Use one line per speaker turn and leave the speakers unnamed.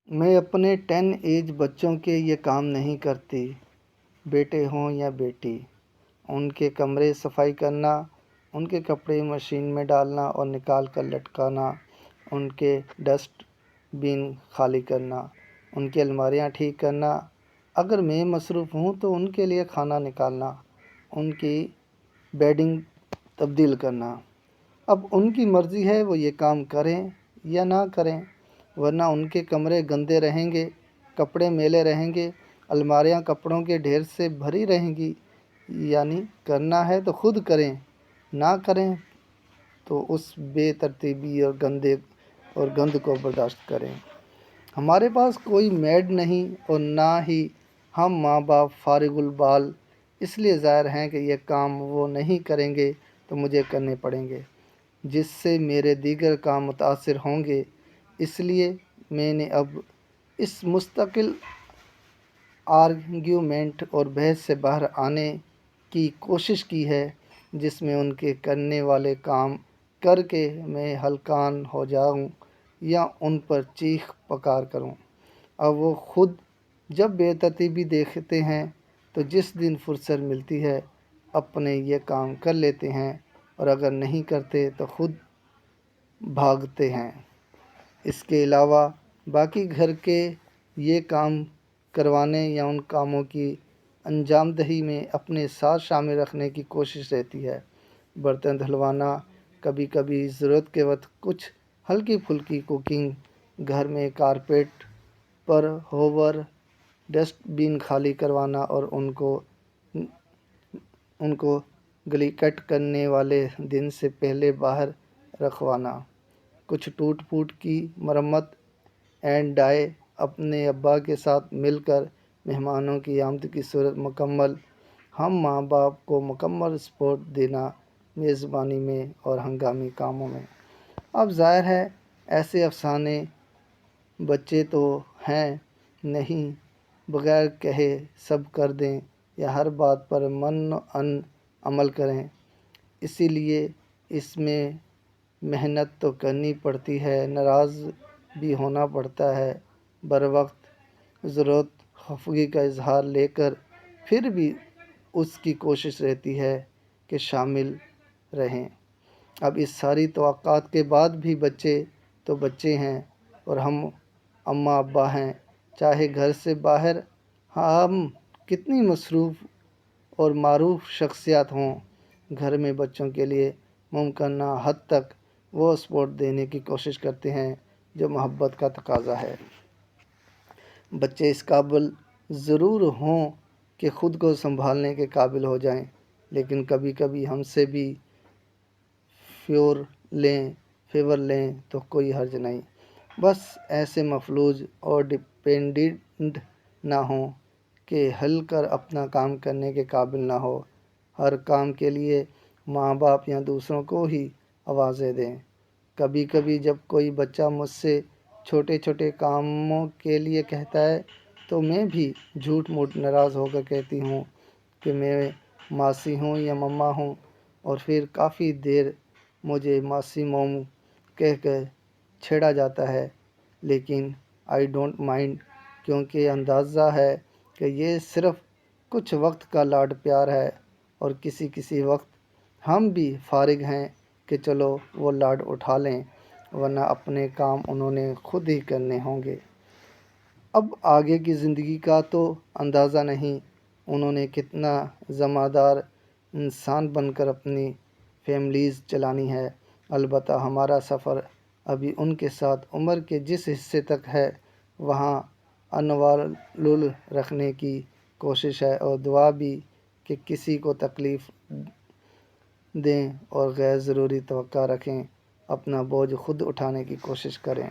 میں اپنے 10 ایج بچوں کے یہ کام نہیں کرتی، بیٹے ہوں یا بیٹی۔ ان کے کمرے صفائی کرنا، ان کے کپڑے مشین میں ڈالنا اور نکال کر لٹکانا، ان کے ڈسٹ بن خالی کرنا، ان کی الماریاں ٹھیک کرنا۔ اگر میں مصروف ہوں تو ان کے لیے کھانا نکالنا، ان کی بیڈنگ تبدیل کرنا۔ اب ان کی مرضی ہے وہ یہ کام کریں یا نہ کریں، ورنہ ان کے کمرے گندے رہیں گے، کپڑے میلے رہیں گے، الماریاں کپڑوں کے ڈھیر سے بھری رہیں گی۔ یعنی کرنا ہے تو خود کریں، نہ کریں تو اس بے ترتیبی اور گند کو برداشت کریں۔ ہمارے پاس کوئی میڈ نہیں اور نہ ہی ہم ماں باپ فارغ البال، اس لیے ظاہر ہے کہ یہ کام وہ نہیں کریں گے تو مجھے کرنے پڑیں گے، جس سے میرے دیگر کام متاثر ہوں گے۔ اس لیے میں نے اب اس مستقل آرگیومنٹ اور بحث سے باہر آنے کی کوشش کی ہے، جس میں ان کے کرنے والے کام کر کے میں ہلکان ہو جاؤں یا ان پر چیخ پکار کروں۔ اب وہ خود جب بے ترتیبی دیکھتے ہیں تو جس دن فرصت ملتی ہے اپنے یہ کام کر لیتے ہیں، اور اگر نہیں کرتے تو خود بھاگتے ہیں۔ اس کے علاوہ باقی گھر کے یہ کام کروانے یا ان کاموں کی انجام دہی میں اپنے ساتھ شامل رکھنے کی کوشش رہتی ہے۔ برتن دھلوانا، کبھی کبھی ضرورت کے وقت کچھ ہلکی پھلکی کوکنگ، گھر میں کارپیٹ پر ہوور، ڈسٹ بن خالی کروانا اور ان کو گلی کٹ کرنے والے دن سے پہلے باہر رکھوانا، کچھ ٹوٹ پھوٹ کی مرمت اینڈ ڈائی، اپنے ابا کے ساتھ مل کر مہمانوں کی آمد کی صورت مکمل ہم ماں باپ کو مکمل سپورٹ دینا، میزبانی میں اور ہنگامی کاموں میں۔ اب ظاہر ہے ایسے افسانے بچے تو ہیں نہیں، بغیر کہے سب کر دیں یا ہر بات پر منع عمل کریں۔ اسی لیے اس میں محنت تو کرنی پڑتی ہے، ناراض بھی ہونا پڑتا ہے، بروقت ضرورت خفگی کا اظہار لے کر پھر بھی اس کی کوشش رہتی ہے کہ شامل رہیں۔ اب اس ساری توقعات کے بعد بھی بچے تو بچے ہیں اور ہم اماں ابا ہیں، چاہے گھر سے باہر ہم کتنی مصروف اور معروف شخصیات ہوں، گھر میں بچوں کے لیے ممکنہ حد تک وہ سپورٹ دینے کی کوشش کرتے ہیں جو محبت کا تقاضا ہے۔ بچے اس قابل ضرور ہوں کہ خود کو سنبھالنے کے قابل ہو جائیں، لیکن کبھی کبھی ہم سے بھی فیور لیں تو کوئی حرج نہیں۔ بس ایسے مفلوج اور ڈپینڈنٹ نہ ہوں کہ ہل کر اپنا کام کرنے کے قابل نہ ہو۔ ہر کام کے لیے ماں باپ یا دوسروں کو ہی آوازیں دیں۔ کبھی کبھی جب کوئی بچہ مجھ سے چھوٹے چھوٹے کاموں کے لیے کہتا ہے تو میں بھی جھوٹ موٹ ناراض ہو کر کہتی ہوں کہ میں ماسی ہوں یا مما ہوں، اور پھر کافی دیر مجھے ماسی موم کہہ کر چھیڑا جاتا ہے، لیکن آئی ڈونٹ مائنڈ، کیونکہ اندازہ ہے کہ یہ صرف کچھ وقت کا لاڈ پیار ہے اور کسی وقت ہم بھی فارغ ہیں کہ چلو وہ لاڈ اٹھا لیں، ورنہ اپنے کام انہوں نے خود ہی کرنے ہوں گے۔ اب آگے کی زندگی کا تو اندازہ نہیں، انہوں نے کتنا ذمہ دار انسان بن کر اپنی فیملیز چلانی ہے۔ البتہ ہمارا سفر ابھی ان کے ساتھ عمر کے جس حصے تک ہے وہاں انوالو رکھنے کی کوشش ہے، اور دعا بھی کہ کسی کو تکلیف دیں اور غیر ضروری توقع رکھیں، اپنا بوجھ خود اٹھانے کی کوشش کریں۔